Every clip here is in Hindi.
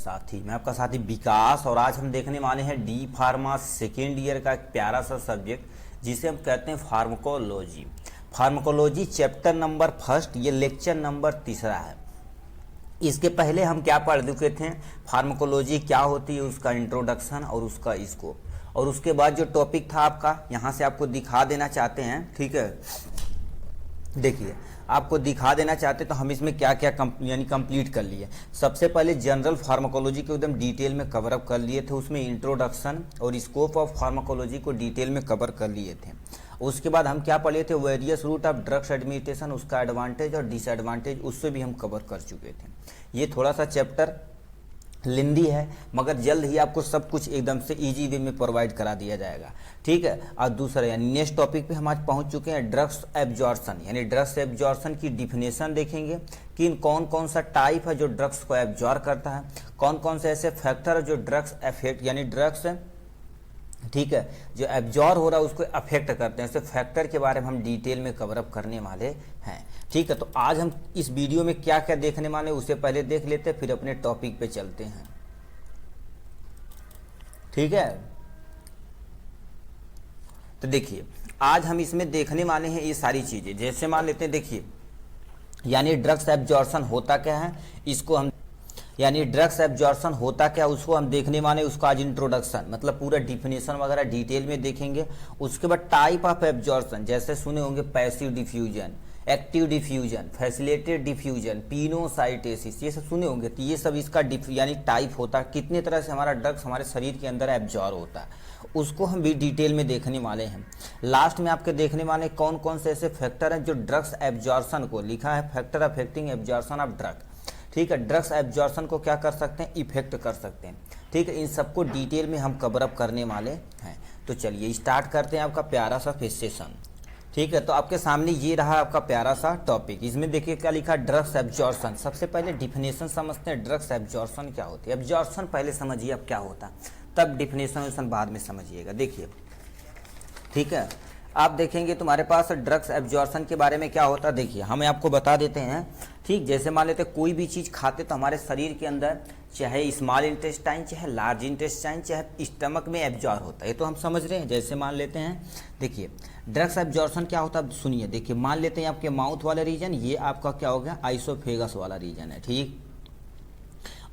साथी, मैं आपका साथी विकास। और आज हम देखने वाले हैं डी फार्मा सेकेंड ईयर का एक प्यारा सा सब्जेक्ट जिसे हम कहते हैं pharmacology. Pharmacology chapter number first, ये लेक्चर नंबर 3 है। इसके पहले हम क्या पढ़ चुके थे, फार्माकोलॉजी क्या होती है, उसका इंट्रोडक्शन और उसका स्कोप। और उसके बाद जो टॉपिक था आपका, यहाँ से आपको दिखा देना चाहते हैं, ठीक है। देखिए, आपको दिखा देना चाहते तो हम इसमें क्या क्या यानी कंप्लीट कर लिए। सबसे पहले जनरल फार्माकोलॉजी को एकदम डिटेल में कवर अप कर लिए थे, उसमें इंट्रोडक्शन और स्कोप ऑफ फार्माकोलॉजी को डिटेल में कवर कर लिए थे। उसके बाद हम क्या पढ़े थे, various route of drugs administration, उसका एडवांटेज और डिसएडवांटेज, उससे भी हम कवर कर चुके थे। ये थोड़ा सा चैप्टर लेंदी है, मगर जल्द ही आपको सब कुछ एकदम से इजी वे में प्रोवाइड करा दिया जाएगा, ठीक है। और दूसरा यानी नेक्स्ट टॉपिक पे हम आज पहुंच चुके हैं, ड्रग्स एब्जॉर्प्शन। यानी ड्रग्स एब्जॉर्प्शन की डिफिनेशन देखेंगे कि कौन कौन सा टाइप है जो ड्रग्स को एब्जॉर्ब करता है, कौन कौन से ऐसे फैक्टर है जो ड्रग्स अफेक्ट यानी ड्रग्स, ठीक है, जो एब्जॉर्ब हो रहा है उसको अफेक्ट करते हैं। ऐसे फैक्टर के बारे में हम डिटेल में कवर अप करने वाले हैं, ठीक है। तो आज हम इस वीडियो में क्या क्या देखने वाले हैं उसे पहले देख लेते हैं, फिर अपने टॉपिक पे चलते हैं, ठीक है। तो देखिए, आज हम इसमें देखने वाले हैं ये सारी चीजें। जैसे मान लेते हैं, देखिए, यानी ड्रग्स एब्जॉर्प्शन होता क्या है, इसको हम यानी ड्रग्स एब्जॉर्प्शन होता क्या उसको हम देखने वाले, उसका आज इंट्रोडक्शन मतलब पूरा डिफिनेशन वगैरह डिटेल में देखेंगे। उसके बाद टाइप ऑफ एब्जॉर्प्शन, जैसे सुने होंगे passive diffusion, active diffusion, facilitated diffusion, pinocytosis, ये सब सुने होंगे। तो ये सब इसका यानी टाइप होता है, कितने तरह से हमारा ड्रग्स हमारे शरीर के अंदर एब्जॉर्ब होता है, उसको हम भी डिटेल में देखने वाले हैं। लास्ट में आपके देखने वाले कौन कौन से ऐसे फैक्टर हैं जो ड्रग्स एब्जॉर्प्शन को लिखा है, factor affecting absorption of drug, ठीक है। ड्रग्स एब्जॉर्प्शन को क्या कर सकते हैं, इफेक्ट कर सकते हैं, ठीक है। इन सबको डिटेल में हम कवर अप करने वाले हैं। तो चलिए स्टार्ट करते हैं आपका प्यारा सा सेशन, ठीक है। तो आपके सामने ये रहा आपका प्यारा सा टॉपिक। इसमें देखिए क्या लिखा, ड्रग्स एब्जॉर्प्शन। सबसे पहले डिफिनेशन समझते हैं, ड्रग्स एब्जॉर्प्शन क्या होती है। एब्जॉर्प्शन पहले समझिए अब क्या होता है, तब डिफिनेशन बाद में समझिएगा। देखिए, ठीक है, आप देखेंगे तुम्हारे पास ड्रग्स एब्जॉर्प्शन के बारे में क्या होता है। देखिए, हम आपको बता देते हैं, ठीक। जैसे मान लेते कोई भी चीज़ खाते तो हमारे शरीर के अंदर चाहे स्मॉल इंटेस्टाइन, चाहे लार्ज इंटेस्टाइन, चाहे स्टमक में एब्जॉर्ब होता है, ये तो हम समझ रहे हैं। जैसे मान लेते हैं, देखिए ड्रग्स एब्जॉर्प्शन क्या होता है, सुनिए। देखिए, मान लेते हैं आपके माउथ वाला रीजन, ये आपका क्या हो गया, आइसोफेगस वाला रीजन है, ठीक।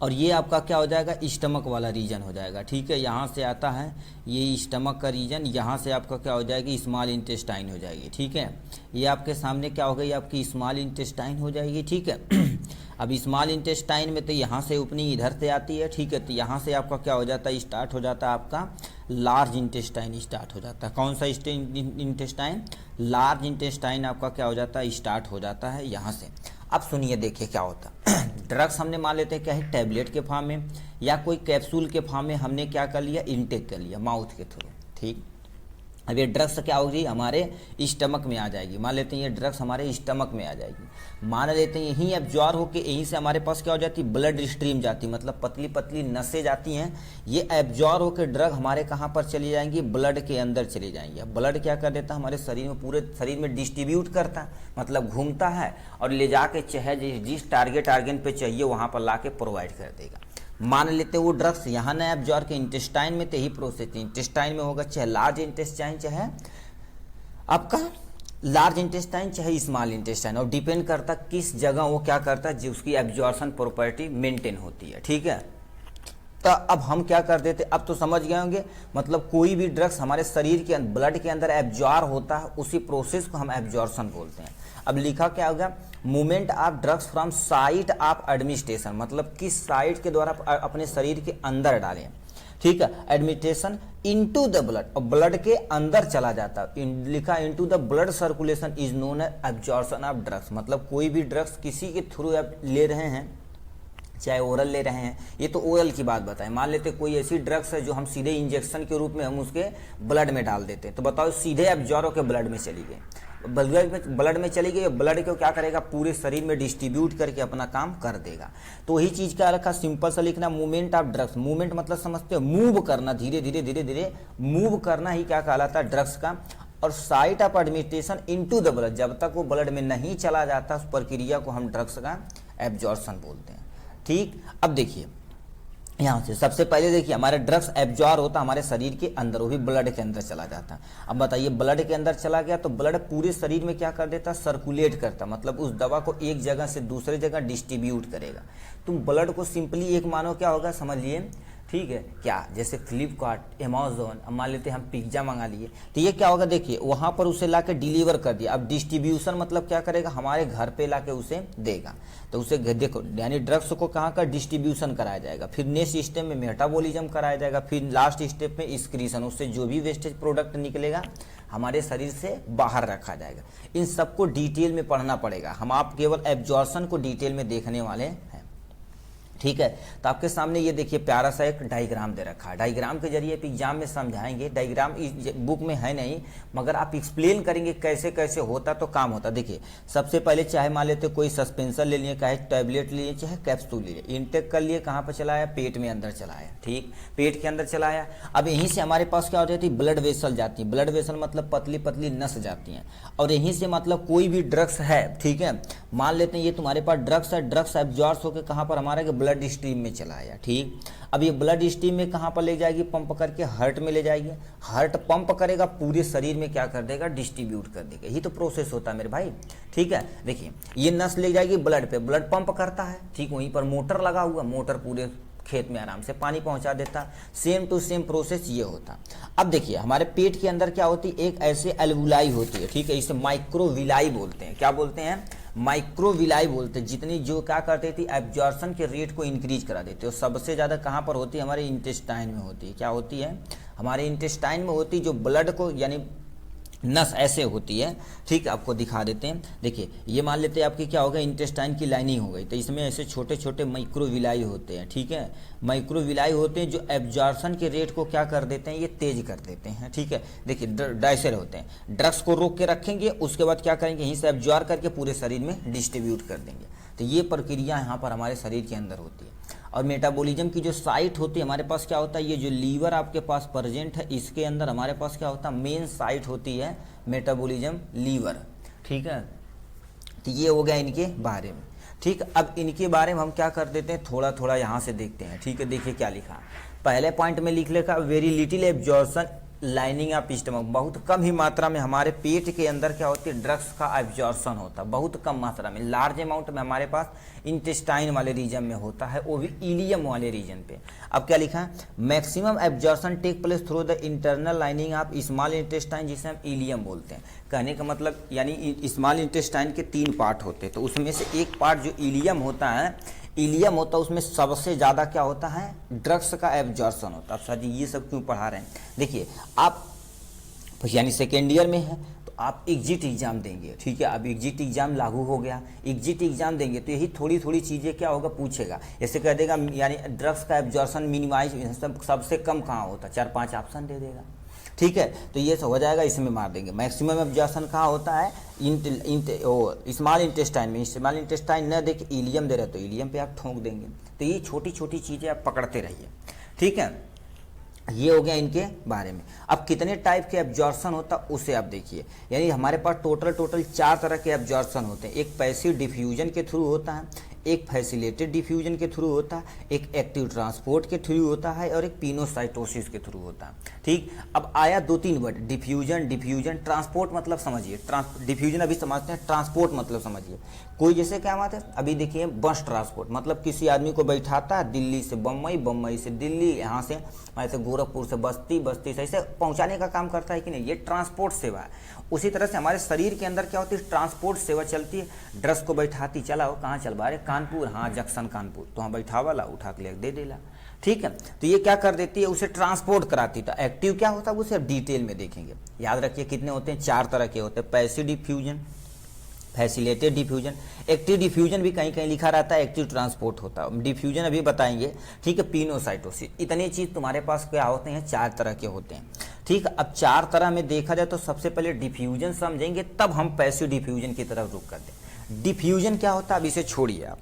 और ये आपका क्या हो जाएगा, स्टमक वाला रीजन हो जाएगा, ठीक है। यहाँ से आता है ये स्टमक का रीजन, यहाँ से आपका क्या हो जाएगी, स्मॉल इंटेस्टाइन हो जाएगी, ठीक है। ये आपके सामने क्या हो गई, आपकी स्मॉल इंटेस्टाइन हो जाएगी, ठीक है। अब स्मॉल इंटेस्टाइन में तो यहाँ से ओपनिंग इधर से आती है, ठीक है। तो यहाँ से आपका क्या हो जाता है, स्टार्ट हो जाता है आपका लार्ज इंटेस्टाइन स्टार्ट हो जाता है। कौन सा इंटेस्टाइन, लार्ज इंटेस्टाइन आपका क्या हो जाता है, स्टार्ट हो जाता है यहाँ से। अब सुनिए, देखिए क्या होता है। ड्रग्स हमने मान लेते हैं क्या है, टैबलेट के फॉर्म में या कोई कैप्सूल के फॉर्म में हमने क्या कर लिया, इनटेक कर लिया माउथ के थ्रू, ठीक। अब ये ड्रग्स क्या होगी, हमारे स्टमक में आ जाएगी। मान लेते हैं ये ड्रग्स हमारे स्टमक में आ जाएगी, मान लेते हैं यहीं एब्जॉर्ब होकर यहीं से हमारे पास क्या हो जाती है, ब्लड स्ट्रीम जाती, मतलब पतली पतली नसें जाती हैं। ये एब्जॉर्ब होकर ड्रग हमारे कहाँ पर चली जाएंगी, ब्लड के अंदर चली जाएंगी। अब ब्लड क्या कर देता है, हमारे शरीर में, पूरे शरीर में डिस्ट्रीब्यूट करता है, मतलब घूमता है और ले जाके चाहे जिस टारगेट ऑर्गन पे चाहिए वहाँ पर ला के प्रोवाइड कर देगा। मान लेते वो ड्रग्स यहाँ न एब्जॉर्ब के इंटेस्टाइन में, तो यही प्रोसेस इंटेस्टाइन में होगा, चाहे लार्ज इंटेस्टाइन, चाहे आपका लार्ज इंटेस्टाइन, चाहे स्मॉल इंटेस्टाइन, और डिपेंड करता किस जगह वो क्या करता है, जो उसकी एब्जॉर्प्शन प्रॉपर्टी मेंटेन होती है, ठीक है। तो अब हम क्या कर देते, अब तो समझ गए होंगे, मतलब कोई भी ड्रग्स हमारे शरीर के ब्लड के अंदर एब्जॉर्ब होता है, उसी प्रोसेस को हम एब्जॉर्प्शन बोलते हैं। अब लिखा क्या होगा, movement of drugs from site of administration, मतलब किस साइट के द्वारा अपने शरीर के अंदर डालें, ठीक है। एडमिनिस्ट्रेशन इनटू द ब्लड, और ब्लड के अंदर चला जाता है, लिखा into the blood circulation is known as absorption of drugs. मतलब कोई भी ड्रग्स किसी के थ्रू आप ले रहे हैं, चाहे ओरल ले रहे हैं, ये तो ओरल की बात बताएं। मान लेते कोई ऐसी ड्रग्स है जो हम सीधे इंजेक्शन के रूप में हम उसके ब्लड में डाल देते हैं, तो बताओ सीधे एब्जॉर्ब होकर ब्लड में चली गई, ब्लड में चली गई, ब्लड को क्या करेगा, पूरे शरीर में डिस्ट्रीब्यूट करके अपना काम कर देगा। तो वही चीज क्या रखा, सिंपल सा लिखना, मूवमेंट ऑफ ड्रग्स। मूवमेंट मतलब समझते हो, मूव करना, धीरे धीरे धीरे धीरे मूव करना ही क्या कहलाता है, ड्रग्स का। और site of administration into the blood, जब तक वो ब्लड में नहीं चला जाता उस प्रक्रिया को हम ड्रग्स का एब्जॉर्प्शन बोलते हैं, ठीक। अब देखिए यहाँ से सबसे पहले देखिए हमारे ड्रग्स एब्जॉर्ब होता हमारे शरीर के अंदर, वो भी ब्लड के अंदर चला जाता। अब बताइए ब्लड के अंदर चला गया तो ब्लड पूरे शरीर में क्या कर देता, सर्कुलेट करता, मतलब उस दवा को एक जगह से दूसरे जगह डिस्ट्रीब्यूट करेगा। तुम ब्लड को सिंपली एक मानो क्या होगा समझ लिए, ठीक है क्या, जैसे फ्लिपकार्ट, अमेजोन, अब मान लेते हैं हम पिज्जा मंगा लिए, तो ये क्या होगा देखिए वहाँ पर उसे लाके डिलीवर कर दिया। अब डिस्ट्रीब्यूशन मतलब क्या करेगा, हमारे घर पे लाके उसे देगा। तो उसे देखो यानी ड्रग्स को कहाँ का डिस्ट्रीब्यूशन कराया जाएगा, फिर नेक्स्ट स्टेप में मेटाबॉलिज्म कराया जाएगा, फिर लास्ट स्टेप में एक्सक्रीशन, उससे जो भी वेस्टेज प्रोडक्ट निकलेगा हमारे शरीर से बाहर रखा जाएगा। इन सबको डिटेल में पढ़ना पड़ेगा, हम आप केवल एब्जॉर्प्शन को डिटेल में देखने वाले हैं, ठीक है। तो आपके सामने ये देखिए प्यारा सा एक डायग्राम दे रखा है, डायग्राम के जरिए आप एग्जाम में समझाएंगे। डायग्राम इस बुक में है नहीं, मगर आप एक्सप्लेन करेंगे कैसे कैसे होता तो काम होता। देखिए सबसे पहले चाहे मान लेते कोई सस्पेंशन ले लिए, चाहे टैबलेट लिए, चाहे कैप्सूल ले लिए, इनटेक कर लिए, कहाँ पर चलाया, पेट में अंदर चलाया, ठीक, पेट के अंदर चलाया। अब यहीं से हमारे पास क्या हो जाती है, ब्लड वेसल जाती है। ब्लड वेसल मतलब पतली पतली नस जाती हैं, और यहीं से मतलब कोई भी ड्रग्स है, ठीक है, मान लेते हैं ये तुम्हारे पास ड्रग्स है, ड्रग्स एब्जॉर्ब होकर कहाँ पर हमारा ब्लड स्ट्रीम में चलाया, ठीक। अब ये ब्लड स्ट्रीम में कहाँ पर ले जाएगी, पंप करके हार्ट में ले जाएगी, हार्ट पंप करेगा, पूरे शरीर में क्या कर देगा, डिस्ट्रीब्यूट कर देगा। यही तो प्रोसेस होता है मेरे भाई, ठीक है। देखिए ये नस ले जाएगी ब्लड पे, ब्लड पंप करता है, ठीक, वहीं पर मोटर लगा हुआ, मोटर पूरे खेत में आराम से पानी पहुंचा देता। सेम टू सेम प्रोसेस ये होता। अब देखिए हमारे पेट के अंदर क्या होती है, एक ऐसे एल्वुलाई होती है, ठीक है, इसे माइक्रोविलाई बोलते हैं। क्या बोलते हैं, माइक्रोविलाई बोलते हैं। जितनी जो क्या करते थी, एब्जॉर्प्शन के रेट को इंक्रीज करा देते हो। सबसे ज़्यादा कहाँ पर होती है, हमारे इंटेस्टाइन में होती है। क्या होती है, हमारे इंटेस्टाइन में होती है, जो ब्लड को यानी नस ऐसे होती है, ठीक है, आपको दिखा देते हैं। देखिए ये मान लेते हैं आपकी क्या होगा, इंटेस्टाइन की लाइनिंग हो गई, तो इसमें ऐसे छोटे छोटे माइक्रोविलाई होते हैं, ठीक है, माइक्रोविलाई होते हैं जो एब्जॉर्प्शन के रेट को क्या कर देते हैं, ये तेज कर देते हैं, ठीक है। देखिए डाइसर होते हैं, ड्रग्स को रोक के रखेंगे, उसके बाद क्या करेंगे, यहीं से एब्जॉर्ब करके पूरे शरीर में डिस्ट्रीब्यूट कर देंगे। तो ये प्रक्रिया यहाँ पर हमारे शरीर के अंदर होती है। और मेटाबॉलिज्म की जो साइट होती है हमारे पास क्या होता है, ये जो लीवर आपके पास प्रेजेंट है, इसके अंदर हमारे पास क्या होता है, मेन साइट होती है मेटाबॉलिज्म लीवर, ठीक है। तो ये हो गया इनके बारे में, ठीक। अब इनके बारे में हम क्या कर देते हैं, थोड़ा थोड़ा यहाँ से देखते हैं, ठीक है। देखिए क्या लिखा, पहले पॉइंट में लिख लेगा very little absorption lining of stomach, बहुत कम ही मात्रा में हमारे पेट के अंदर क्या होती है, ड्रग्स का एब्जॉर्प्शन होता है, बहुत कम मात्रा में। लार्ज अमाउंट में हमारे पास इंटेस्टाइन वाले रीजन में होता है, वो भी इलियम वाले रीजन पे। अब क्या लिखा है, maximum absorption take place through the internal lining of small intestine, जिसे हम इलियम बोलते हैं। कहने का मतलब यानी स्मॉल इंटेस्टाइन के 3 पार्ट होते हैं, तो उसमें से एक पार्ट जो इलियम होता है, इलियम होता है, उसमें सबसे ज़्यादा क्या होता है, ड्रग्स का एब्जॉर्प्शन होता है। अब सर जी ये सब क्यों पढ़ा रहे हैं, देखिए आप यानी सेकेंड ईयर में है तो आप एग्जिट एग्जाम देंगे, ठीक है। अब एग्जिट एग्जाम लागू हो गया, एग्जिट एग्जाम देंगे तो यही थोड़ी थोड़ी चीज़ें क्या होगा पूछेगा, ऐसे कह देगा यानी ड्रग्स का एब्जॉर्प्शन मिनिमाइज सबसे कम कहाँ होता, 4-5 ऑप्शन दे देगा, ठीक है। तो ये हो जाएगा, इसमें मार देंगे। मैक्सिमम एब्जॉर्प्शन कहाँ होता है, स्मॉल इंटेस्टाइन में। स्मॉल इंटेस्टाइन न देके इलियम दे रहे तो इलियम पे आप ठोंक देंगे। तो ये छोटी छोटी चीज़ें आप पकड़ते रहिए, ठीक है। ये हो गया इनके बारे में। अब कितने टाइप के एब्जॉर्प्शन होता है उसे आप देखिए, यानी हमारे पास टोटल 4 तरह के एब्जॉर्प्शन होते हैं। एक पैसिव डिफ्यूजन के थ्रू होता है, एक फैसिलिटेटेड डिफ्यूजन के थ्रू होता है, एक एक्टिव ट्रांसपोर्ट के थ्रू होता है, और एक पिनोसाइटोसिस के थ्रू होता है, ठीक। अब आया 2-3 वर्ड, डिफ्यूजन, ट्रांसपोर्ट मतलब समझिए, डिफ्यूजन अभी समझते हैं, ट्रांसपोर्ट मतलब समझिए। कोई जैसे क्या बात है, अभी देखिए बस ट्रांसपोर्ट मतलब किसी आदमी को बैठाता है दिल्ली से बम्बई, बम्बई से दिल्ली, यहाँ से ऐसे गोरखपुर से बस्ती, बस्ती से ऐसे पहुँचाने का काम करता है कि नहीं, ये ट्रांसपोर्ट सेवा है। उसी तरह से हमारे शरीर के अंदर क्या होती है, ट्रांसपोर्ट सेवा चलती है। ड्रग्स को बैठाती, चलाओ कहाँ चलवा रहे, कानपुर, हाँ जंक्शन कानपुर, तो हाँ बैठा वाला उठा के दे देला, ठीक है। तो ये क्या कर देती है, उसे ट्रांसपोर्ट कराती। तो एक्टिव क्या होता है उसे डिटेल में देखेंगे। याद रखिए कितने होते हैं, 4 तरह के होते हैं, passive diffusion, facilitated diffusion, active diffusion भी कहीं कहीं लिखा रहता है, एक्टिव ट्रांसपोर्ट होता है, डिफ्यूजन अभी बताएंगे, ठीक है। पिनोसाइटोसिस, इतनी चीज़ तुम्हारे पास क्या होते हैं, 4 तरह के होते हैं, ठीक। अब 4 तरह में देखा जाए तो सबसे पहले डिफ्यूजन समझेंगे, तब हम पैसिव डिफ्यूजन की तरफ रुख करते हैं। डिफ्यूजन क्या होता है, अब इसे छोड़िए आप,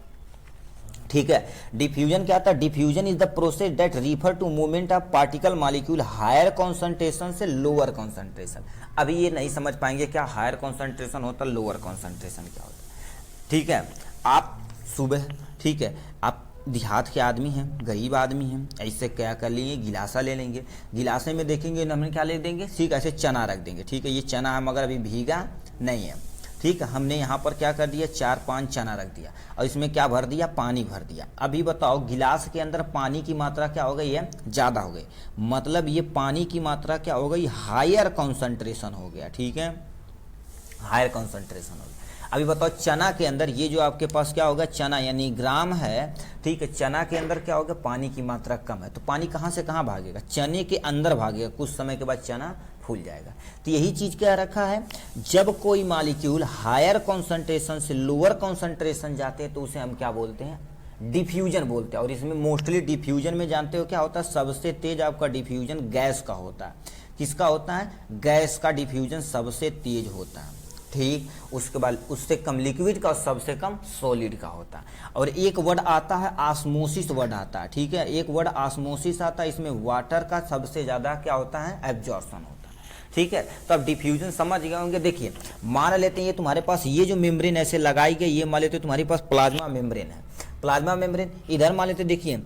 ठीक है। डिफ्यूजन क्या होता है, diffusion is the process that refer to movement of particle molecule higher concentration से लोअर कॉन्सेंट्रेशन। अभी ये नहीं समझ पाएंगे क्या हायर कॉन्सेंट्रेशन होता है, लोअर कॉन्सेंट्रेशन क्या होता है, ठीक है। आप सुबह, ठीक है, आप देहात के आदमी हैं, गरीब आदमी हैं, ऐसे क्या कर लेंगे, गिलासा ले लेंगे, गिलासे में देखेंगे हमने क्या ले देंगे, ठीक ऐसे चना रख देंगे। ठीक है, ये चना हम अगर अभी भीगा नहीं है, ठीक है, हमने यहाँ पर क्या कर दिया, 4-5 चना रख दिया और इसमें क्या भर दिया, पानी भर दिया। अभी बताओ गिलास के अंदर पानी की मात्रा क्या हो गई है, ज़्यादा हो गई, मतलब ये पानी की मात्रा क्या हो गई, हायर कॉन्सेंट्रेशन हो गया। ठीक है, हायर कॉन्सेंट्रेशन हो गया। अभी बताओ चना के अंदर ये जो आपके पास क्या होगा, चना यानी ग्राम है, ठीक है, चना के अंदर क्या होगा, पानी की मात्रा कम है, तो पानी कहाँ से कहाँ भागेगा, चने के अंदर भागेगा, कुछ समय के बाद चना फूल जाएगा। तो यही चीज क्या रखा है, जब कोई मॉलिक्यूल हायर कॉन्सेंट्रेशन से लोअर कॉन्सेंट्रेशन जाते हैं तो उसे हम क्या बोलते हैं, डिफ्यूजन बोलते हैं। और इसमें मोस्टली डिफ्यूजन में जानते हो क्या होता है, सबसे तेज आपका डिफ्यूजन गैस का होता है। किसका होता है, गैस का डिफ्यूजन सबसे तेज होता है। ठीक, उसके बाद उससे कम लिक्विड का और सबसे कम सॉलिड का होता है। और एक वर्ड आता है ऑस्मोसिस वर्ड आता है। ठीक है, एक वर्ड ऑस्मोसिस आता है, इसमें वाटर का सबसे ज्यादा क्या होता है, एब्जॉर्प्शन होता है। ठीक है, तो अब डिफ्यूजन समझ गए होंगे। देखिए मान लेते हैं ये तुम्हारे पास ये जो मेम्ब्रेन ऐसे लगाई गई, ये मान लेते हो तुम्हारे पास प्लाज्मा मेम्ब्रेन है, प्लाज्मा मेम्ब्रेन इधर मान लेते, देखिए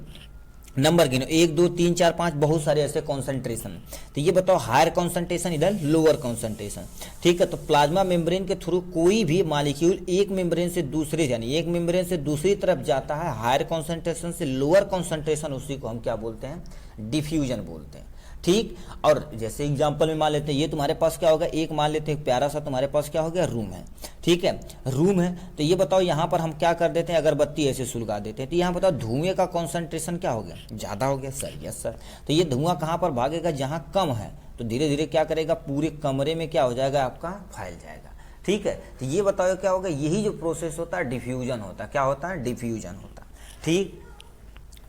नंबर गिनो 1 2 3 4 5, बहुत सारे ऐसे कॉन्सेंट्रेशन। तो ये बताओ हायर कॉन्सेंट्रेशन इधर, लोअर कॉन्सेंट्रेशन। ठीक है, तो प्लाज्मा मेम्ब्रेन के थ्रू कोई भी मॉलिक्यूल एक मेम्ब्रेन से दूसरे यानी एक मेम्ब्रेन से दूसरी तरफ जाता है हायर कॉन्सेंट्रेशन से लोअर कॉन्सेंट्रेशन, उसी को हम क्या बोलते हैं, डिफ्यूजन बोलते हैं। ठीक, और जैसे एग्जांपल में मान लेते हैं ये तुम्हारे पास क्या होगा, एक मान लेते हैं प्यारा सा तुम्हारे पास क्या हो गया, रूम है। ठीक है, रूम है, तो ये बताओ यहाँ पर हम क्या कर देते हैं, अगरबत्ती ऐसे सुलगा देते हैं, तो यहाँ बताओ धुएं का कॉन्सेंट्रेशन क्या हो गया, ज़्यादा हो गया सर। यस सर, तो ये धुआं कहाँ पर भागेगा, जहाँ कम है, तो धीरे धीरे क्या करेगा, पूरे कमरे में क्या हो जाएगा, आपका फैल जाएगा। ठीक है, तो ये बताओ क्या होगा, यही जो प्रोसेस होता है डिफ्यूजन होता है। क्या होता है, डिफ्यूजन होता है। ठीक,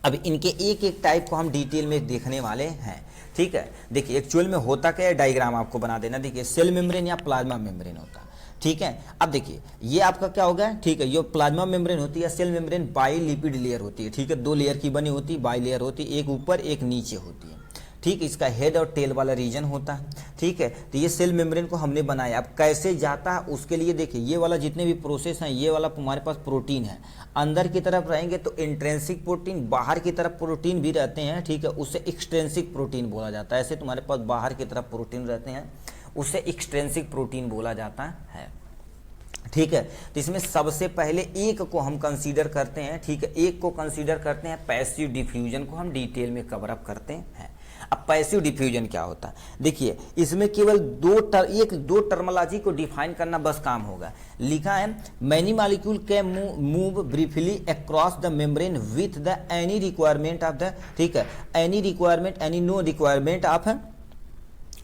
अब इनके एक एक टाइप को हम डिटेल में देखने वाले हैं। ठीक है, देखिए एक्चुअल में होता क्या है, डायग्राम आपको बना देना। देखिए सेल मेम्ब्रेन या प्लाज्मा मेम्ब्रेन होता है। ठीक है, अब देखिए ये आपका क्या होगा, ठीक है, ये प्लाज्मा मेम्ब्रेन होती है, cell membrane bi lipid layer होती है। ठीक है, 2 लेयर की बनी होती है, बाई लेयर होती है, एक ऊपर एक नीचे होती है। ठीक, इसका हेड और टेल वाला रीजन होता है। ठीक है, तो ये सेल मेम्ब्रेन को हमने बनाया। अब कैसे जाता है उसके लिए देखिए ये वाला जितने भी प्रोसेस हैं, ये वाला हमारे पास प्रोटीन है, अंदर की तरफ रहेंगे तो इंट्रेंसिक प्रोटीन, बाहर की तरफ प्रोटीन भी रहते हैं। ठीक है, उससे एक्सट्रेंसिक प्रोटीन बोला जाता है। ऐसे तुम्हारे पास बाहर की तरफ प्रोटीन रहते हैं, उससे एक्सट्रेंसिक प्रोटीन बोला जाता है। ठीक है, तो इसमें सबसे पहले एक को हम कंसीडर करते हैं। ठीक है, एक को कंसीडर करते हैं, पैसिव डिफ्यूजन को हम डिटेल में कवर अप करते हैं। अब पैसिव डिफ्यूजन क्या होता है, देखिए इसमें केवल दो टर्मोलॉजी को डिफाइन करना बस काम होगा। लिखा है many molecule can move briefly across the membrane with the any requirement of the, ठीक है, any requirement, any no requirement of,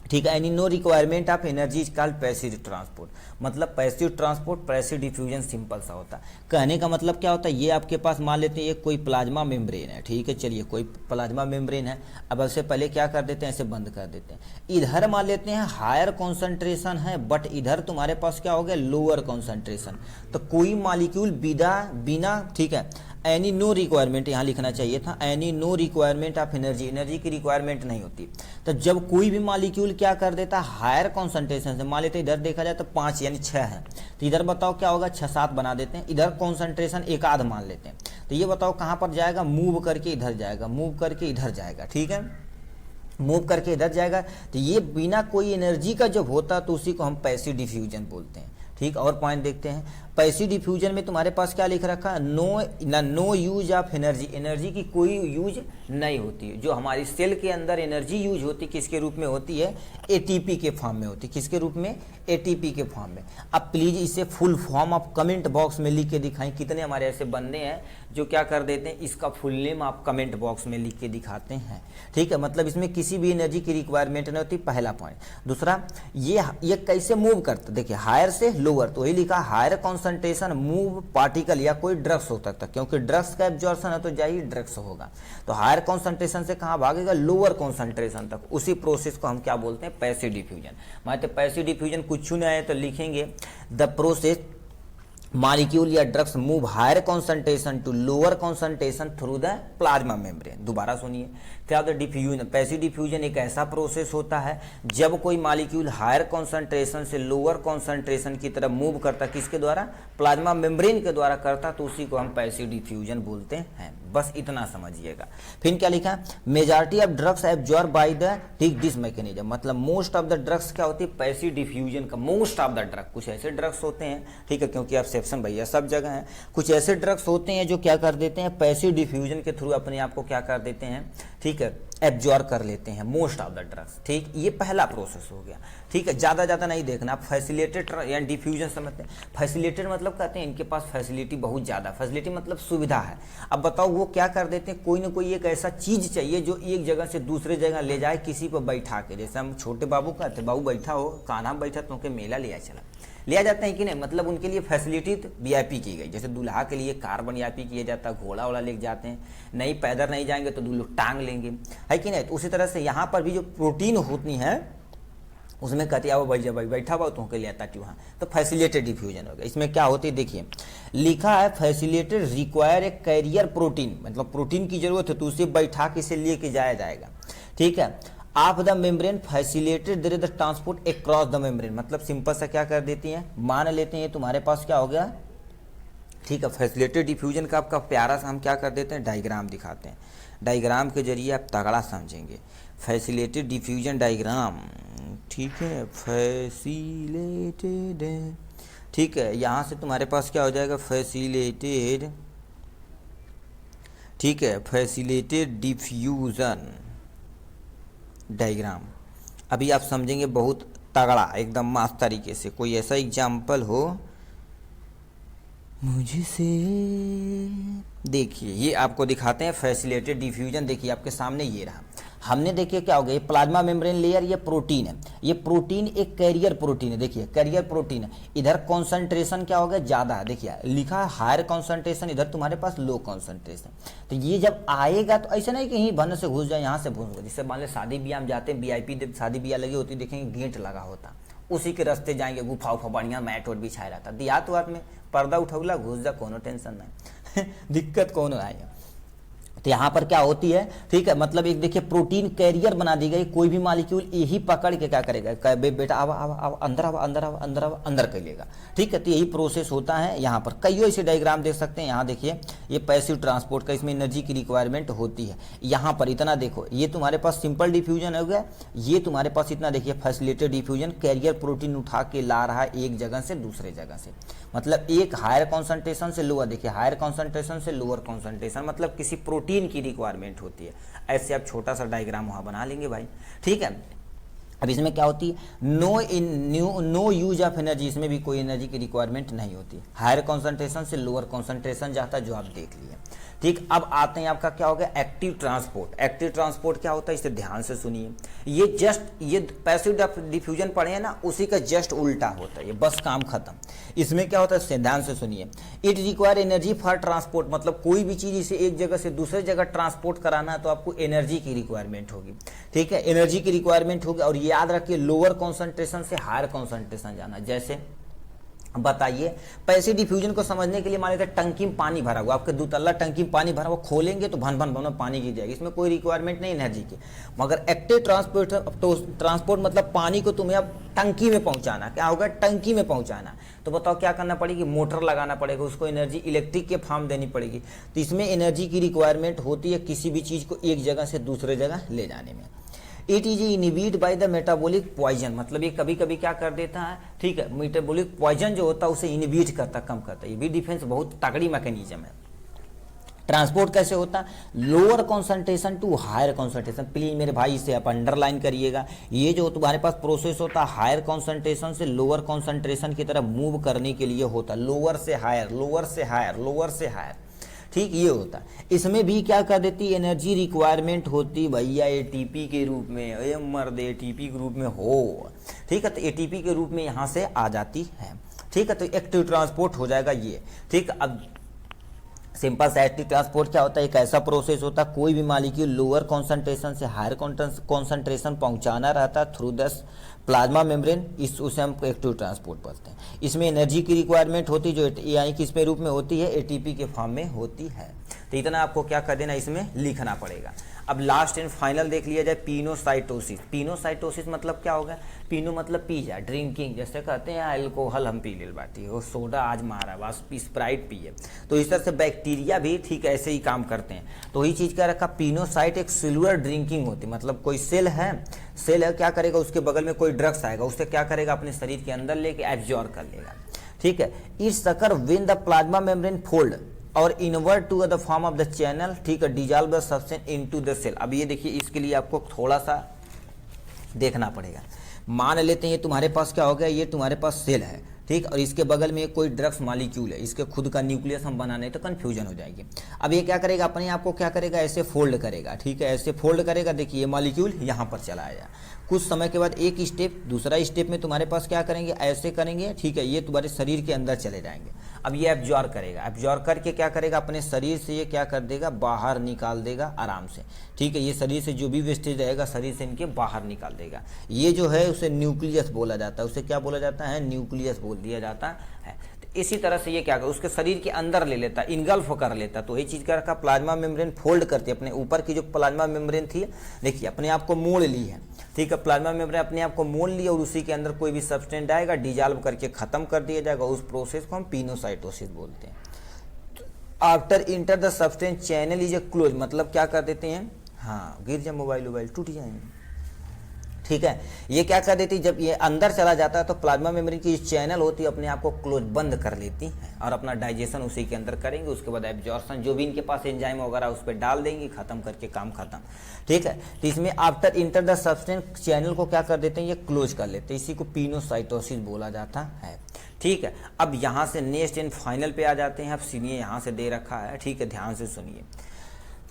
ठीक है, any no requirement of energy is called passive transport. मतलब passive transport, passive diffusion simple सा होता है। कहने का मतलब क्या होता है, ये आपके पास मान लेते हैं ये कोई प्लाज्मा मेम्ब्रेन है। ठीक है, चलिए कोई प्लाज्मा मेम्ब्रेन है। अब उससे पहले क्या कर देते हैं, ऐसे बंद कर देते हैं। इधर मान लेते हैं हायर कॉन्सेंट्रेशन है, बट इधर तुम्हारे पास क्या हो गया, लोअर कॉन्सेंट्रेशन। तो कोई मॉलिक्यूल बिना, ठीक है, एनी नो रिक्वायरमेंट यहाँ लिखना चाहिए था, any no requirement of energy, energy की रिक्वायरमेंट नहीं होती। तो जब कोई भी मॉलिक्यूल क्या कर देता है, हायर कॉन्सेंट्रेशन से, मान लेते इधर देखा जाए तो 5 यानी 6 है, तो इधर बताओ क्या होगा, 6-7 बना देते हैं। इधर कॉन्सेंट्रेशन एक आध मान लेते हैं, तो ये बताओ कहाँ पर जाएगा, मूव करके इधर जाएगा, मूव करके इधर जाएगा। ठीक है, मूव करके इधर जाएगा। तो ये बिना कोई एनर्जी का जब होता है तो उसी को हम पैसिव डिफ्यूजन बोलते हैं। ठीक, और पॉइंट देखते हैं, पैसिव डिफ्यूजन में तुम्हारे पास क्या लिख रखा है, no use of energy, energy की कोई यूज नहीं होती है। जो हमारी सेल के अंदर एनर्जी यूज होती है किसके रूप में होती है, एटीपी के फॉर्म में होती है। किसके रूप में, एटीपी के फॉर्म में। अब प्लीज इसे फुल फॉर्म आप कमेंट बॉक्स में लिख के दिखाएं। कितने हमारे ऐसे बंदे हैं जो क्या कर देते हैं, इसका फुल नेम आप कमेंट बॉक्स में लिख के दिखाते हैं। ठीक है, मतलब इसमें किसी भी एनर्जी की रिक्वायरमेंट नहीं होती, पहला पॉइंट। दूसरा, ये कैसे मूव करता, देखिए हायर से लोअर, तो वही लिखा हायर कॉन्सेंट्रेशन मूव पार्टिकल या कोई ड्रग्स हो सकता है, क्योंकि ड्रग्स का एब्जॉर्प्शन है तो जाहिर ड्रग्स होगा। तो हायर कॉन्सेंट्रेशन से कहाँ भागेगा, लोअर कॉन्सेंट्रेशन तक। उसी प्रोसेस को हम क्या बोलते हैं, पैसिव डिफ्यूजन। मानते पैसिव डिफ्यूजन कुछ नहीं है तो लिखेंगे द प्रोसेस मॉलिक्यूल या drugs move higher concentration to lower concentration through the plasma membrane. दोबारा सुनिए, क्या होता है डिफ्यूजन। पैसिव डिफ्यूजन एक ऐसा प्रोसेस होता है जब कोई मॉलिक्यूल हायर कॉन्सेंट्रेशन से लोअर कॉन्सेंट्रेशन की तरफ मूव करता, किसके द्वारा? प्लाज्मा मेम्ब्रेन के द्वारा करता, तो उसी को हम पैसिव डिफ्यूजन बोलते हैं। बस इतना समझिएगा। फिर क्या लिखा? Majority of drugs absorb by the ठीक दिस मैकेनिज्म, मतलब मोस्ट ऑफ द ड्रग्स क्या होती है? पैसिव डिफ्यूजन का मोस्ट ऑफ द ड्रग। कुछ ऐसे ड्रग्स होते हैं, ठीक है, क्योंकि आप सेप्शन भैया सब जगह है, कुछ ऐसे ड्रग्स होते हैं जो क्या कर देते हैं? पैसिव डिफ्यूजन के थ्रू अपने आप को क्या कर देते हैं? ठीक है, एब्जॉर्ब कर लेते हैं मोस्ट ऑफ द ड्रग्स। ठीक, ये पहला प्रोसेस हो गया। ठीक है, ज़्यादा नहीं देखना, आप फैसिलिटेट या डिफ्यूजन समझते हैं। फैसिलिटेट मतलब कहते हैं इनके पास फैसिलिटी बहुत ज़्यादा, फैसिलिटी मतलब सुविधा है। अब बताओ वो क्या कर देते हैं? कोई ना कोई एक ऐसा चीज़ चाहिए जो एक जगह से दूसरे जगह ले जाए, किसी पर बैठा के। जैसे हम छोटे बाबू कहते, बाबू बैठा हो, कान्हा बैठा तो मेला लिया चला, लिया जाता है कि नहीं? मतलब उनके लिए फैसिलिटी वीआईपी की गई। जैसे दूल्हा के लिए कार वीआईपी किया जाता है, घोड़ा वोड़ा लेके जाते हैं, नहीं पैदल नहीं जाएंगे तो दूल्हा टांग लेंगे, है कि नहीं? तो उसी तरह से यहाँ पर भी जो प्रोटीन होती है उसमें कहते हैं भाई जब बैठा हुआ तो ले आता वहाँ, तो फैसिलिटेड डिफ्यूजन होगा। इसमें क्या होती है देखिए, लिखा है facilitated require a carrier protein, मतलब प्रोटीन की जरूरत है तो उसे बैठा के इसे लेके जाया जाएगा। ठीक है, of the membrane facilitated there the transport across the membrane, मतलब सिंपल सा क्या कर देती है, मान लेते हैं तुम्हारे पास क्या हो गया, ठीक है, फैसिलिटेड डिफ्यूजन का आपका प्यारा सा हम क्या कर देते हैं, डायग्राम दिखाते हैं। डायग्राम के जरिए आप तगड़ा समझेंगे। फैसिलिटेड डिफ्यूजन डायग्राम, ठीक है, फैसिलिटेड, ठीक है, यहाँ से तुम्हारे पास क्या हो जाएगा, फैसिलिटेड, ठीक है, फैसिलिटेड डिफ्यूजन डायग्राम। अभी आप समझेंगे बहुत तगड़ा एकदम मस्त तरीके से। कोई ऐसा एग्जाम्पल हो मुझसे, देखिए ये आपको दिखाते हैं फैसिलिटेड डिफ्यूजन। देखिए आपके सामने ये रहा, हमने देखिए क्या हो गया, ये प्लाज्मा मेम्ब्रेन लेयर, ये प्रोटीन है, ये प्रोटीन एक कैरियर प्रोटीन है। देखिए कैरियर प्रोटीन है, इधर कॉन्सेंट्रेशन क्या हो गया, ज़्यादा है। देखिए लिखा है हायर कॉन्सेंट्रेशन, इधर तुम्हारे पास लो कॉन्सेंट्रेशन। तो ये जब आएगा तो ऐसा नहीं कि यहीं भन से घुस जाए, यहाँ से घुस गए। जैसे मान लो शादी ब्याह में जाते हैं, वीआईपी शादी ब्याह लगी होती, देखेंगे गेट लगा होता, उसी के रास्ते जाएंगे, गुफा उफा बढ़िया मैट वोट बिछाया रहता। देहात वात में पर्दा उठौला, घुस जा, कोनो टेंशन नहीं दिक्कत कोनो आएगा। तो यहाँ पर क्या होती है, ठीक है, मतलब एक देखिए प्रोटीन कैरियर बना दी गई, कोई भी मॉलिक्यूल यही पकड़ के क्या करेगा, बेटा आवा अंदर आवा अंदर आवा अंदर आवा अंदर कर लेगा। ठीक है, तो यही प्रोसेस होता है। यहाँ पर कई ऐसे डायग्राम देख सकते हैं। यहाँ देखिए ये पैसिव ट्रांसपोर्ट का, इसमें एनर्जी की रिक्वायरमेंट होती है। यहाँ पर इतना देखो, ये तुम्हारे पास सिंपल डिफ्यूजन हो गया, ये तुम्हारे पास इतना देखिए फैसिलिटेड डिफ्यूजन, कैरियर प्रोटीन उठा के ला रहा है एक जगह से दूसरे जगह से, मतलब एक हायर कॉन्सेंट्रेशन से लोअर, देखिए हायर कॉन्सेंट्रेशन से लोअर कॉन्सेंट्रेशन, मतलब किसी प्रोटीन की रिक्वायरमेंट होती है। ऐसे आप छोटा सा डायग्राम वहाँ बना लेंगे भाई। ठीक है, अब इसमें क्या होती है, नो यूज ऑफ एनर्जी, इसमें भी कोई एनर्जी की रिक्वायरमेंट नहीं होती। हायर कॉन्सेंट्रेशन से लोअर कॉन्सेंट्रेशन जाता है, जो आप देख लिए। ठीक, अब आते हैं आपका क्या हो गया, एक्टिव ट्रांसपोर्ट। एक्टिव ट्रांसपोर्ट क्या होता है, इसे ध्यान से सुनिए। ये जस्ट ये पैसिव डिफ्यूजन पढ़े हैं ना, उसी का जस्ट उल्टा होता है, ये बस काम खत्म। इसमें क्या होता है, ध्यान से सुनिए। It require energy for transport, मतलब कोई भी चीज इसे एक जगह से दूसरे जगह ट्रांसपोर्ट कराना है तो आपको एनर्जी की रिक्वायरमेंट होगी। ठीक है, एनर्जी की रिक्वायरमेंट होगी। और याद रखिए लोअर कॉन्सेंट्रेशन से हायर कॉन्सेंट्रेशन जाना। जैसे बताइए, पैसिव डिफ्यूजन को समझने के लिए मान लेते हैं टंकी में पानी भरा हुआ, आपके 2 तल्ला टंकी में पानी भरा हुआ, खोलेंगे तो भन भन भन पानी गिर जाएगी, इसमें कोई रिक्वायरमेंट नहीं एनर्जी की। मगर एक्टिव ट्रांसपोर्ट मतलब पानी को तुम्हें अब टंकी में पहुंचाना, क्या होगा, टंकी में पहुंचाना। तो बताओ क्या करना पड़ेगी, मोटर लगाना पड़ेगा, उसको एनर्जी इलेक्ट्रिक के फॉर्म देनी पड़ेगी। तो इसमें एनर्जी की रिक्वायरमेंट होती है किसी भी चीज़ को एक जगह से दूसरे जगह ले जाने में। It is inhibit by the metabolic poison, मतलब ये कभी कभी क्या कर देता है, ठीक है, मेटाबॉलिक पॉइजन जो होता है उसे इनहिबिट करता, कम करता है। ये भी डिफेंस बहुत तगड़ी मैकेनिज्म है। ट्रांसपोर्ट कैसे होता है, lower concentration to higher concentration. Please मेरे भाई इसे आप अंडरलाइन करिएगा। ये जो तुम्हारे पास प्रोसेस होता है हायर कॉन्सेंट्रेशन से लोअर कॉन्सेंट्रेशन की तरफ मूव करने के लिए होता है, लोअर से हायर, लोअर से हायर, लोअर से हायर। ठीक, ये होता है। इसमें भी क्या कर देती, एनर्जी रिक्वायरमेंट होती भैया एटीपी के रूप में, मर्द एटीपी के रूप में हो। ठीक है, तो एटीपी के रूप में यहाँ से आ जाती है। ठीक है, तो एक्टिव ट्रांसपोर्ट हो जाएगा ये। ठीक, अब सिंपल साइक्लिक ट्रांसपोर्ट क्या होता है, एक ऐसा प्रोसेस होता है कोई भी मॉलिक्यूल लोअर कॉन्सेंट्रेशन से हायर कॉन्सेंट्रेशन पहुंचाना रहता है थ्रू द प्लाज्मा मेम्ब्रेन, उसे हम एक्टिव ट्रांसपोर्ट बोलते हैं। इसमें एनर्जी की रिक्वायरमेंट होती है जो यानी कि इसमें रूप में होती है एटीपी के फॉर्म में होती है। तो इतना आपको क्या कर देना, इसमें लिखना पड़ेगा। अब लास्ट एंड फाइनल देख लिया जाए, पिनोसाइटोसिस। पिनोसाइटोसिस मतलब क्या होगा, पिनो मतलब पी जा, ड्रिंकिंग, जैसे कहते हैं अल्कोहल हम पी ले बाटी वो सोडा आज मारा बस स्प्राइट पिए, तो इस तरह से बैक्टीरिया भी ठीक ऐसे ही काम करते हैं। तो वही चीज़ क्या रखा, पिनोसाइट एक सेलुलर ड्रिंकिंग होती है, मतलब कोई सेल है क्या करेगा, उसके बगल में कोई ड्रग्स आएगा, उससे क्या करेगा, अपने शरीर के अंदर लेके एब्जॉर्ब कर लेगा। ठीक है, इस sucker win the plasma membrane fold और invert to the form of the channel, ठीक है, dissolve the substance into the cell. अब ये देखिए, इसके लिए आपको थोड़ा सा देखना पड़ेगा। मान लेते हैं ये तुम्हारे पास क्या हो गया, ये तुम्हारे पास सेल है, ठीक, और इसके बगल में कोई ड्रग्स मॉलिक्यूल है, इसके खुद का न्यूक्लियस हम बनाने तो कंफ्यूजन हो जाएगी। अब ये क्या करेगा, अपने आप को क्या करेगा, ऐसे फोल्ड करेगा, ठीक है, ऐसे फोल्ड करेगा। देखिए ये मॉलिक्यूल यहाँ पर चला आया, कुछ समय के बाद एक स्टेप, दूसरा स्टेप में तुम्हारे पास क्या करेंगे, ऐसे करेंगे, ठीक है, ये तुम्हारे शरीर के अंदर चले जाएंगे। अब ये एब्जॉर्ब करेगा, एब्जॉर्ब करके क्या करेगा, अपने शरीर से ये क्या कर देगा, बाहर निकाल देगा आराम से, ठीक है, ये शरीर से जो भी वेस्टेज रहेगा शरीर से इनके बाहर निकाल देगा। ये जो है उसे न्यूक्लियस बोला जाता है, उसे क्या बोला जाता है, न्यूक्लियस बोल दिया जाता है। तो इसी तरह से ये क्या कर उसके शरीर के अंदर ले लेता, इनगल्फ कर लेता। तो यही चीज़ क्या रखा, प्लाज्मा मेम्ब्रेन फोल्ड करती है, अपने ऊपर की जो प्लाज्मा मेम्ब्रेन थी, देखिए अपने आप को मोड़ ली है, ठीक है, प्लाज्मा मेम्ब्रेन अपने आप को मोड़ लिया और उसी के अंदर कोई भी सब्सटेंस आएगा, डिजॉल्व करके खत्म कर दिया जाएगा। उस प्रोसेस को हम पिनोसाइटोसिस बोलते हैं। After enter the substance channel is a close, मतलब क्या कर देते हैं, हाँ गिर जाए मोबाइल टूट जाएंगे, ठीक है, ये क्या कर देती है, जब ये अंदर चला जाता है तो प्लाज्मा मेम्ब्रेन की चैनल होती है अपने आप को क्लोज बंद कर लेती है और अपना डाइजेशन उसी के अंदर करेंगे। उसके बाद एब्जॉर्प्शन जो भी इनके पास एंजाइम वगैरह उस पर डाल देंगे, खत्म करके काम खत्म, ठीक है। तो इसमें after enter the substance channel को क्या कर देते हैं, ये क्लोज कर लेते हैं, इसी को पिनोसाइटोसिस बोला जाता है, ठीक है। अब यहाँ से नेक्स्ट एंड फाइनल पे आ जाते हैं। अब सुनिए, यहाँ से दे रखा है, ठीक है, ध्यान से सुनिए,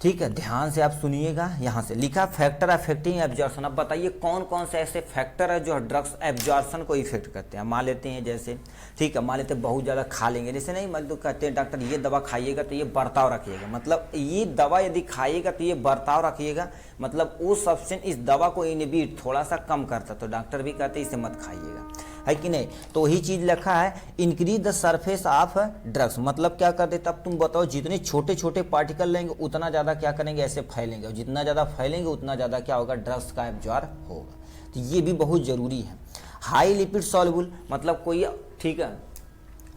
ठीक है, ध्यान से आप सुनिएगा। यहाँ से लिखा फैक्टर अफेक्टिंग एब्जॉर्प्शन। अब बताइए कौन कौन से ऐसे फैक्टर है जो ड्रग्स एब्जॉर्प्शन को इफेक्ट करते हैं। मान लेते हैं जैसे, ठीक है, मान लेते हैं बहुत ज़्यादा खा लेंगे, जैसे नहीं मतलब कहते हैं डॉक्टर ये दवा खाइएगा तो ये बर्ताव रखिएगा, मतलब ये दवा यदि खाइएगा तो ये बर्ताव रखिएगा, मतलब वो सब्सटेंस इस दवा को इनहिबिट थोड़ा सा कम करता, तो डॉक्टर भी कहते हैं इसे मत खाइएगा, है कि नहीं। तो वही चीज़ लिखा है, increase the surface of drugs, मतलब क्या कर देता, अब तुम बताओ जितने छोटे छोटे पार्टिकल लेंगे उतना ज़्यादा क्या करेंगे, ऐसे फैलेंगे, और जितना ज़्यादा फैलेंगे उतना ज़्यादा क्या होगा, ड्रग्स का एब्जॉर्ब होगा। तो ये भी बहुत ज़रूरी है। हाई लिपिड सॉल्युबल, मतलब कोई, ठीक है,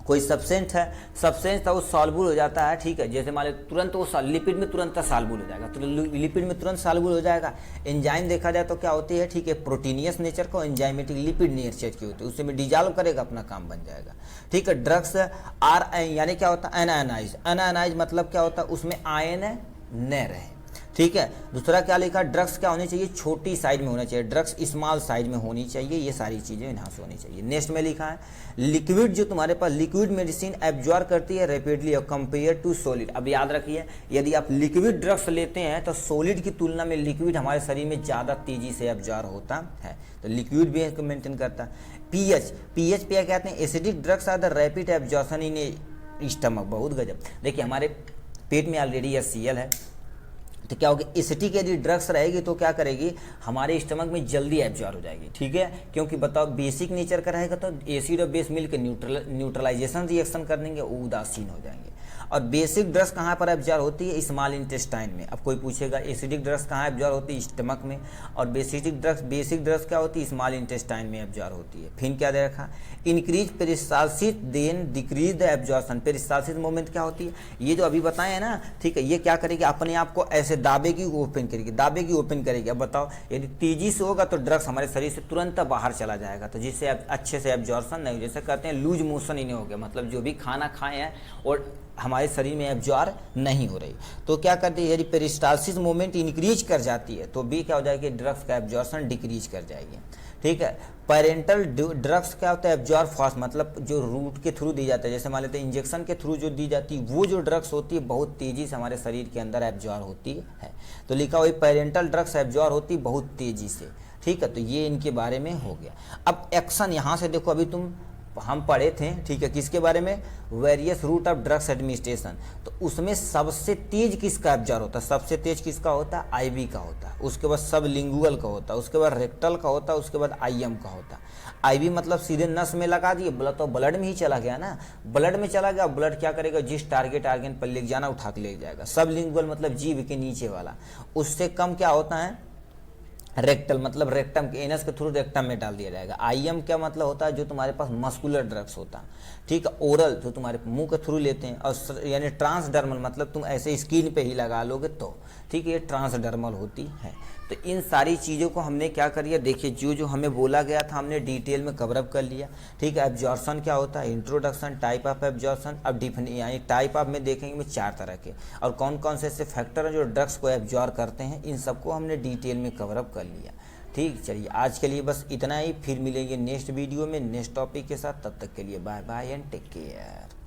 कोई सब्सटेंस है, सब्सटेंस था वो सॉल्युबल हो जाता है, ठीक है, जैसे मान लो तुरंत वो लिपिड में तुरंत सॉल्युबल हो जाएगा, तो लिपिड में तुरंत सॉल्युबल हो जाएगा। एंजाइम देखा जाए तो क्या होती है, ठीक है, प्रोटीनियस नेचर को, एंजाइमेटिक लिपिड नेचर की होती है, उससे में डिजॉल्व करेगा, अपना काम बन जाएगा, ठीक है। ड्रग्स आर यानी क्या होता है, एनायनाइज, एनायनाइज मतलब क्या होता है, उसमें आयन न रहे, ठीक है। दूसरा क्या लिखा, ड्रग्स क्या होनी चाहिए, छोटी साइज में होना चाहिए, ड्रग्स स्मॉल साइज में होनी चाहिए, ये सारी चीज़ें यहाँ से होनी चाहिए। नेक्स्ट में लिखा है, लिक्विड जो तुम्हारे पास लिक्विड मेडिसिन एब्जॉर्ब करती है रैपिडली कंपेयर टू सॉलिड। अब याद रखिए, यदि आप लिक्विड ड्रग्स लेते हैं तो सॉलिड की तुलना में लिक्विड हमारे शरीर में ज़्यादा तेजी से एब्जॉर्ब होता है, तो लिक्विड भी मेंटेन करता है। पीएच पे कहते हैं, acidic drugs are the rapid absorption in stomach, बहुत गजब। देखिए हमारे पेट में ऑलरेडी HCl है, तो क्या होगी, एसिडिक यदि ड्रग्स रहेगी तो क्या करेगी, हमारे स्टमक में जल्दी एब्जॉर्ब हो जाएगी, ठीक है, क्योंकि बताओ बेसिक नेचर का रहेगा तो एसिड और बेस मिलकर न्यूट्रलाइजेशन रिएक्शन कर देंगे, उदासीन हो जाएंगे। और बेसिक ड्रग्स कहाँ पर एब्जॉर्ब होती है, स्मॉल इंटेस्टाइन में। अब कोई पूछेगा एसिडिक ड्रग्स कहाँ एब्जॉर्ब होती है, स्टमक में, और बेसिक ड्रग्स क्या होती है, स्मॉल इंटेस्टाइन में एब्जॉर्ब होती है। फिर क्या दे रखा, increase peristalsis then decrease the absorption. Peristalsis movement क्या होती है, ये जो अभी बताए हैं ना, ठीक है, ये क्या करेगी, अपने आप को ऐसे दाबेगी, ओपन करेगी। अब बताओ यदि तेजी से होगा तो ड्रग्स हमारे शरीर से तुरंत बाहर चला जाएगा, तो जिससे अच्छे से एब्जॉर्प्शन नहीं, जैसे कहते हैं लूज मोशन इन्हें हो गया, मतलब जो भी खाना खाए हैं और हमारे शरीर में एब्जॉर्ब नहीं हो रही, तो क्या करती है, यदि पेरिस्टाल्सिस मूवमेंट इंक्रीज कर जाती है तो भी क्या हो जाएगी, ड्रग्स का एब्जॉर्प्शन डिक्रीज कर जाएगी, ठीक है। पेरेंटल ड्रग्स क्या होता है, एब्जॉर्ब फास्ट, मतलब जो रूट के थ्रू दी जाता है, जैसे मान लेते हैं इंजेक्शन के थ्रू जो दी जाती है, वो जो ड्रग्स होती है बहुत तेजी से हमारे शरीर के अंदर एब्जॉर्ब होती है। तो लिखा हुआ पेरेंटल ड्रग्स एब्जॉर्ब होती है बहुत तेजी से, ठीक है। तो ये इनके बारे में हो गया। अब एक्शन यहाँ से देखो, अभी तुम हम पढ़े थे, ठीक है, किसके बारे में, various route of drugs administration. तो उसमें सबसे तेज किसका एब्जॉर्ब होता है, सबसे तेज किसका होता है, आईवी का होता है, उसके बाद सब लिंगुअल का होता है, उसके बाद रेक्टल का होता है, उसके बाद आईएम का होता है। आईवी मतलब सीधे नस में लगा दिए, ब्लड तो ब्लड में ही चला गया ना, ब्लड में चला गया, ब्लड क्या करेगा, जिस टारगेट आर्गन पर ले जाना उठा के ले जाएगा। सब लिंगुअल मतलब जीभ के नीचे वाला, उससे कम क्या होता है, रेक्टल मतलब रेक्टम के एनस के थ्रू रेक्टम में डाल दिया जाएगा। आईएम क्या मतलब होता है, जो तुम्हारे पास मस्कुलर ड्रग्स होता है, ठीक है, ओरल जो तुम्हारे मुंह के थ्रू लेते हैं, और यानी ट्रांसडर्मल मतलब तुम ऐसे स्किन पे ही लगा लोगे तो, ठीक है, ये ट्रांसडर्मल होती है। तो इन सारी चीज़ों को हमने क्या कर लिया, देखिए जो जो हमें बोला गया था हमने डिटेल में कवरअप कर लिया, ठीक है। एब्जॉर्प्शन क्या होता है, इंट्रोडक्शन, टाइप ऑफ एब्जॉर्प्शन, अब डिफिनेशन, यानी टाइप ऑफ में देखेंगे में 4 तरह के, और कौन कौन से ऐसे फैक्टर हैं जो ड्रग्स को एब्जॉर्ब करते हैं, इन सबको हमने डिटेल में कवरअप कर लिया। ठीक, चलिए आज के लिए बस इतना ही, फिर मिलेंगे नेक्स्ट वीडियो में नेक्स्ट टॉपिक के साथ। तब तक के लिए bye bye and take care.